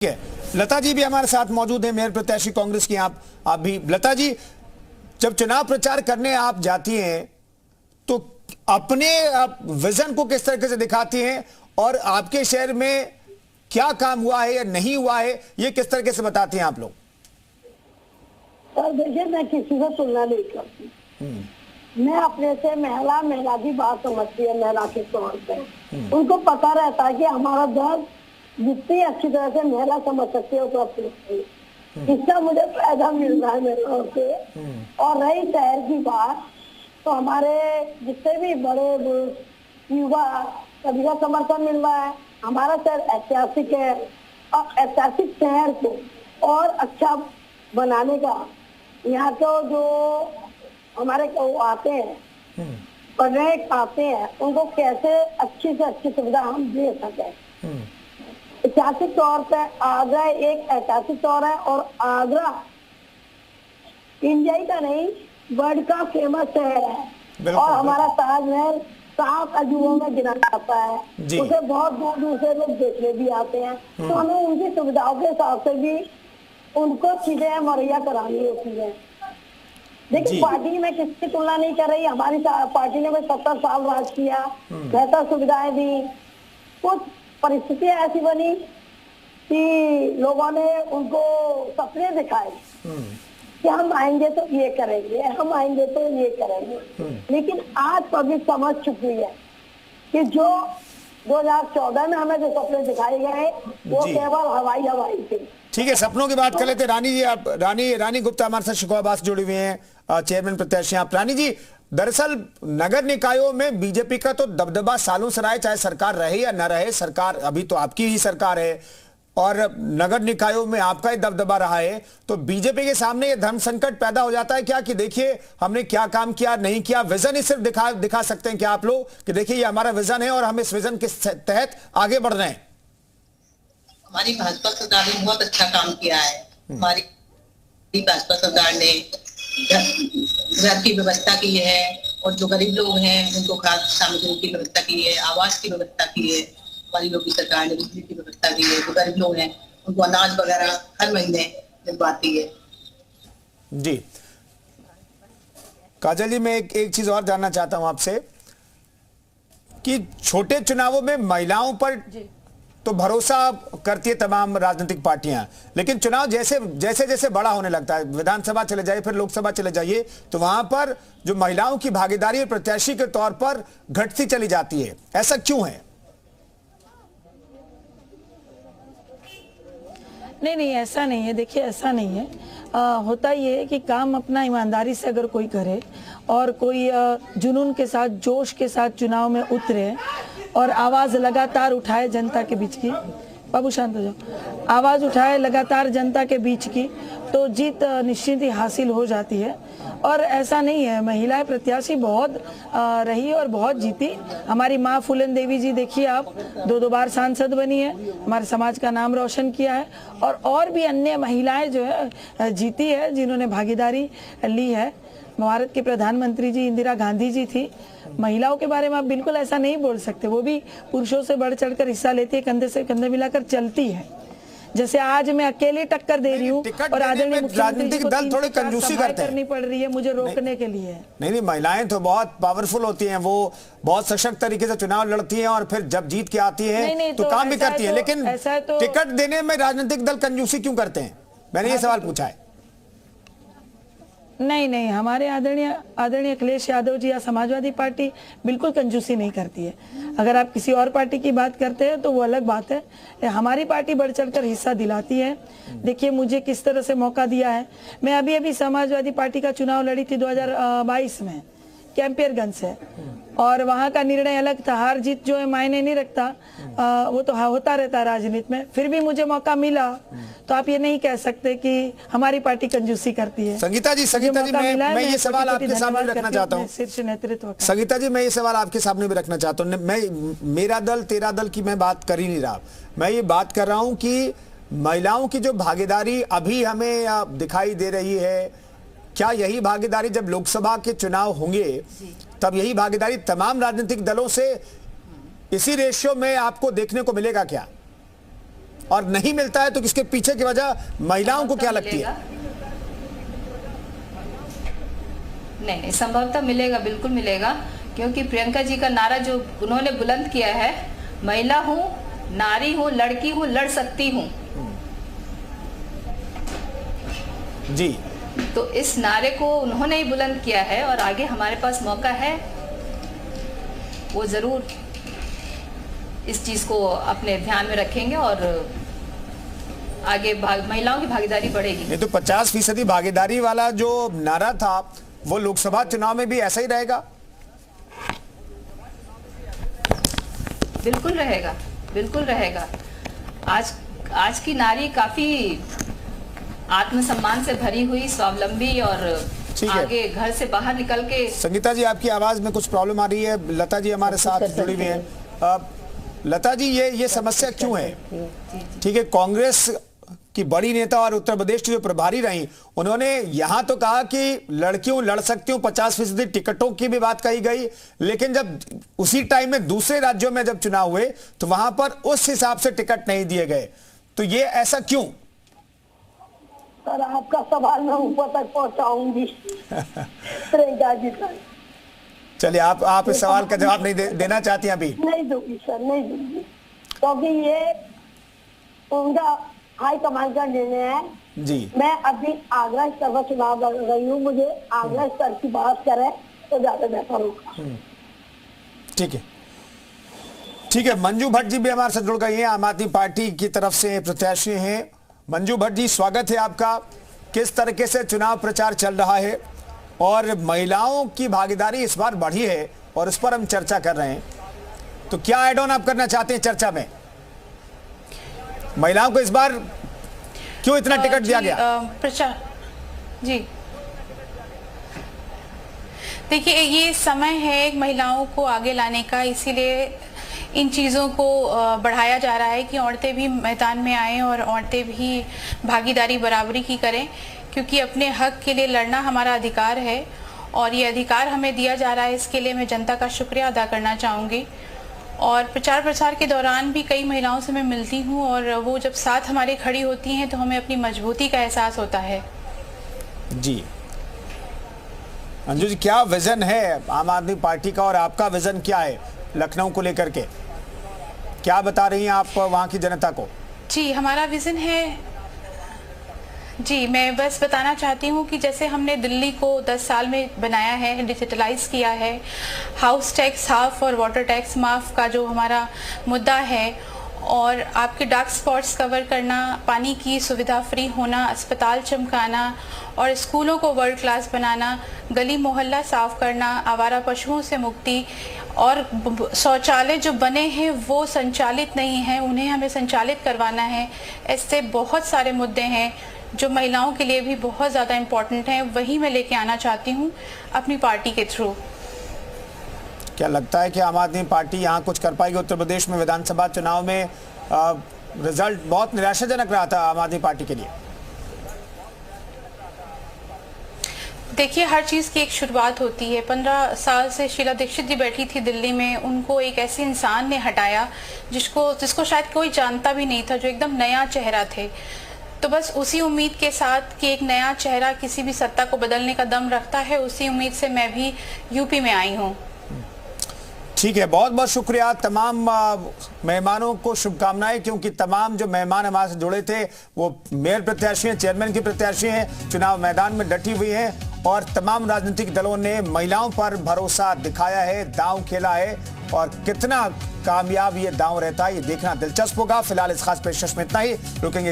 है। लता जी भी हमारे साथ मौजूद हैं, मेयर प्रत्याशी कांग्रेस की। आप भी लता जी, जब चुनाव प्रचार करने आप जाती हैं तो अपने विजन को किस तरीके से दिखाती हैं और आपके शहर में क्या काम हुआ है या नहीं हुआ है, ये किस तरीके से बताती हैं आप लोग? सर देखिए, मैं किसी से तुलना नहीं करती। मैं अपने से महिला की बात समझती है। महिला के तौर पे उनको पता रहता है कि हमारा दर्द जितनी अच्छी तरह से महिला समझ सकती है उतना इसका मुझे फायदा मिल रहा है मेरे ओर से। और रही शहर की बात, तो हमारे जितने भी बड़े युवा सभी का समर्थन मिल रहा है। हमारा शहर ऐतिहासिक है और ऐतिहासिक शहर को और अच्छा बनाने का यहाँ तो जो हमारे आते हैं पढ़ने आते हैं उनको कैसे अच्छी से अच्छी सुविधा हम दे सके। ऐतिहासिक तौर पे आगरा एक ऐतिहासिक तौर है और आगरा इंडिया का नहीं वर्ल्ड का फेमस शहर है और हमारा ताजमहल 7 अजूबों में गिना जाता है। उसे बहुत दूर दूर से लोग देखने भी आते हैं। तो हमें उनकी सुविधाओं के हिसाब से भी उनको चीजें मुहैया करानी होती है। देखिए, पार्टी में किसकी तुलना नहीं कर रही। हमारी पार्टी ने 70 साल राज किया, बेहतर सुविधाएं दी। कुछ परिस्थितियां ऐसी बनी कि लोगों ने उनको सपने दिखाए कि हम आएंगे तो ये करेंगे, हम आएंगे तो ये करेंगे। लेकिन आज पब्लिक समझ चुकी है कि जो 2014 में हमें जो सपने दिखाए गए वो केवल हवाई थे। ठीक है, सपनों की बात कर लेते हैं। रानी जी, आप रानी गुप्ता हमारे साथ शिकोहाबाद जुड़ी हुई हैं, चेयरमैन प्रत्याशी। आप रानी जी, दरअसल नगर निकायों में बीजेपी का तो दबदबा सालों से रहा है, चाहे सरकार रहे या न रहे। सरकार अभी तो आपकी ही सरकार है और नगर निकायों में आपका ही दबदबा रहा है। तो बीजेपी के सामने ये धर्म संकट पैदा हो जाता है क्या कि देखिए हमने क्या काम किया नहीं किया? विजन ही सिर्फ दिखा सकते हैं क्या आप लोग कि देखिए ये हमारा विजन है और हम इस विजन के तहत आगे बढ़ रहे हैं? हमारी भाजपा सरकार ने बहुत अच्छा काम किया है। हमारी भाजपा सरकार ने घर की व्यवस्था की है और जो गरीब लोग हैं उनको खाद्य सामग्री की व्यवस्था की है, आवास की व्यवस्था की है। हमारी योगी सरकार ने बिजली की व्यवस्था की है। जो गरीब लोग हैं उनको अनाज वगैरह हर महीने दिलवाती है। जी काजल जी, मैं एक चीज और जानना चाहता हूं आपसे कि छोटे चुनावों में महिलाओं पर तो भरोसा करती है तमाम राजनीतिक पार्टियां, लेकिन चुनाव जैसे जैसे बड़ा होने लगता है, विधानसभा चले जाइए फिर लोकसभा चले जाइए, तो वहां पर जो महिलाओं की भागीदारी प्रत्याशी के तौर पर घटती चली जाती है। ऐसा क्यों है? नहीं, ऐसा नहीं है। देखिए, ऐसा नहीं है। होता ये है कि काम अपना ईमानदारी से अगर कोई करे और कोई जुनून के साथ जोश के साथ चुनाव में उतरे और आवाज़ लगातार उठाए जनता के बीच की, बाबू शांत हो जाओ, आवाज़ उठाए लगातार जनता के बीच की, तो जीत निश्चित ही हासिल हो जाती है। और ऐसा नहीं है, महिलाएं प्रत्याशी बहुत रही और बहुत जीती। हमारी माँ फूलन देवी जी देखिए आप, 2 बार सांसद बनी है, हमारे समाज का नाम रोशन किया है। और भी अन्य महिलाएं जो है जीती है, जिन्होंने भागीदारी ली है। भारत के प्रधानमंत्री जी इंदिरा गांधी जी थी। महिलाओं के बारे में आप बिल्कुल ऐसा नहीं बोल सकते, वो भी पुरुषों से बढ़ चढ़कर हिस्सा लेती है, कंधे से कंधे मिलाकर चलती है। जैसे आज मैं अकेले टक्कर दे रही हूँ और आदरणीय राजनीतिक दल थोड़ी कंजूसी करते हैं, करनी पड़ रही है मुझे रोकने के लिए। नहीं, महिलाएं तो बहुत पावरफुल होती हैं, वो बहुत सशक्त तरीके से चुनाव लड़ती हैं और फिर जब जीत के आती हैं तो काम भी करती हैं। लेकिन टिकट देने में राजनीतिक दल कंजूसी क्यों करते हैं? मैंने ये सवाल पूछा है। नहीं, हमारे आदरणीय अखिलेश यादव जी या समाजवादी पार्टी बिल्कुल कंजूसी नहीं करती है। अगर आप किसी और पार्टी की बात करते हैं तो वो अलग बात है। हमारी पार्टी बढ़ चढ़कर हिस्सा दिलाती है। देखिए मुझे किस तरह से मौका दिया है। मैं अभी समाजवादी पार्टी का चुनाव लड़ी थी 2022 में कैंपियरगंज से, और वहाँ का निर्णय अलग था। हार जीत जो है मायने नहीं रखता, वो तो होता रहता है राजनीति में। फिर भी मुझे मौका मिला, तो आप ये नहीं कह सकते कि हमारी पार्टी कंजूसी करती है। संगीता जी, मैं ये सवाल आपके सामने रखना चाहता हूँ। शीर्ष नेतृत्व संगीता जी, मैं ये सवाल आपके सामने भी रखना चाहता हूँ। मैं मेरा दल तेरा दल की मैं बात कर ही नहीं रहा, मैं ये बात कर रहा हूँ कि महिलाओं की जो भागीदारी अभी हमें दिखाई दे रही है, क्या यही भागीदारी जब लोकसभा के चुनाव होंगे तब यही भागीदारी तमाम राजनीतिक दलों से इसी रेशियो में आपको देखने को मिलेगा क्या? और नहीं मिलता है तो इसके पीछे की वजह महिलाओं को क्या लगती है? नहीं, संभवतः मिलेगा, बिल्कुल मिलेगा, क्योंकि प्रियंका जी का नारा जो उन्होंने बुलंद किया है, महिला हूँ, नारी हूँ, लड़की हूँ, लड़ सकती हूँ जी, तो इस नारे को उन्होंने ही बुलंद किया है और आगे हमारे पास मौका है, वो जरूर इस चीज को अपने ध्यान में रखेंगे और आगे महिलाओं की भागीदारी बढ़ेगी। नहीं तो 50% भागीदारी वाला जो नारा था वो लोकसभा चुनाव में भी ऐसा ही रहेगा? बिल्कुल रहेगा, बिल्कुल रहेगा। आज की नारी काफी आत्मसम्मान से भरी हुई, स्वावलंबी और आगे घर से बाहर निकल के। संगीता जी, आपकी आवाज में कुछ प्रॉब्लम आ रही है। लता जी हमारे साथ जुड़ी हुई हैं। लता जी, ये समस्या क्यों है? ठीक है, कांग्रेस की बड़ी नेता और उत्तर प्रदेश की जो प्रभारी रही, उन्होंने यहां तो कहा कि लड़कियों लड़ सकती हूं, 50% टिकटों की भी बात कही गई, लेकिन जब उसी टाइम में दूसरे राज्यों में जब चुनाव हुए तो वहां पर उस हिसाब से टिकट नहीं दिए गए। तो ये ऐसा क्यों? सर, आपका सवाल मैं ऊपर तक पहुंचाऊंगी प्रियंका जी तक। चलिए, आप इस सवाल का जवाब नहीं देना चाहती हैं अभी? नहीं दूंगी सर, नहीं दूंगी, क्योंकि ये उनका हाईकमान का निर्णय है जी। मैं अभी आगरा स्तर पर चुनाव लड़ रही हूँ, मुझे आगरा स्तर की बात करें तो ज्यादा बेहतर होगा। ठीक है, ठीक है। मंजू भट्ट जी भी हमारे साथ जुड़ गई हैं, आम आदमी पार्टी की तरफ से प्रत्याशी हैं। मंजू भट्ट जी, स्वागत है आपका। किस तरीके से चुनाव प्रचार चल रहा है और महिलाओं की भागीदारी इस बार बढ़ी है और इस पर हम चर्चा कर रहे हैं, तो क्या ऐड ऑन आप करना चाहते हैं चर्चा में? महिलाओं को इस बार क्यों इतना टिकट दिया गया? प्रचार जी, देखिए, ये समय है महिलाओं को आगे लाने का, इसीलिए इन चीज़ों को बढ़ाया जा रहा है कि औरतें भी मैदान में आएं और औरतें भी भागीदारी बराबरी की करें, क्योंकि अपने हक के लिए लड़ना हमारा अधिकार है और ये अधिकार हमें दिया जा रहा है। इसके लिए मैं जनता का शुक्रिया अदा करना चाहूँगी। और प्रचार प्रसार के दौरान भी कई महिलाओं से मैं मिलती हूँ और वो जब साथ हमारे खड़ी होती हैं तो हमें अपनी मजबूती का एहसास होता है। जी, अंजू जी, क्या विजन है आम आदमी पार्टी का और आपका विजन क्या है लखनऊ को लेकर के? क्या बता रही हैं आप वहां की जनता को? जी, हमारा विजन है, जी, मैं बस बताना चाहती हूँ कि जैसे हमने दिल्ली को 10 साल में बनाया है, डिजिटलाइज किया है, हाउस टैक्स हाफ और वाटर टैक्स माफ का जो हमारा मुद्दा है, और आपके डार्क स्पॉट्स कवर करना, पानी की सुविधा फ्री होना, अस्पताल चमकाना और स्कूलों को वर्ल्ड क्लास बनाना, गली मोहल्ला साफ करना, आवारा पशुओं से मुक्ति, और शौचालय जो बने हैं वो संचालित नहीं हैं, उन्हें हमें संचालित करवाना है। ऐसे बहुत सारे मुद्दे हैं जो महिलाओं के लिए भी बहुत ज़्यादा इम्पोर्टेंट हैं, वही मैं लेके आना चाहती हूँ अपनी पार्टी के थ्रू। क्या लगता है कि आम आदमी पार्टी यहाँ कुछ कर पाएगी? उत्तर प्रदेश में विधानसभा चुनाव में रिजल्ट बहुत निराशाजनक रहा था आम आदमी पार्टी के लिए। देखिए, हर चीज़ की एक शुरुआत होती है। 15 साल से शीला दीक्षित जी बैठी थी दिल्ली में, उनको एक ऐसे इंसान ने हटाया जिसको शायद कोई जानता भी नहीं था, जो एकदम नया चेहरा थे। तो बस उसी उम्मीद के साथ कि एक नया चेहरा किसी भी सत्ता को बदलने का दम रखता है, उसी उम्मीद से मैं भी यूपी में आई हूँ। ठीक है, बहुत बहुत शुक्रिया। तमाम मेहमानों को शुभकामनाएं, क्योंकि तमाम जो मेहमान हमारे से जुड़े थे वो मेयर प्रत्याशी हैं, चेयरमैन की प्रत्याशी हैं, चुनाव मैदान में डटी हुई हैं और तमाम राजनीतिक दलों ने महिलाओं पर भरोसा दिखाया है, दांव खेला है, और कितना कामयाब ये दांव रहता है ये देखना दिलचस्प होगा। फिलहाल इस खास पेशकश में इतना ही, रुकेंगे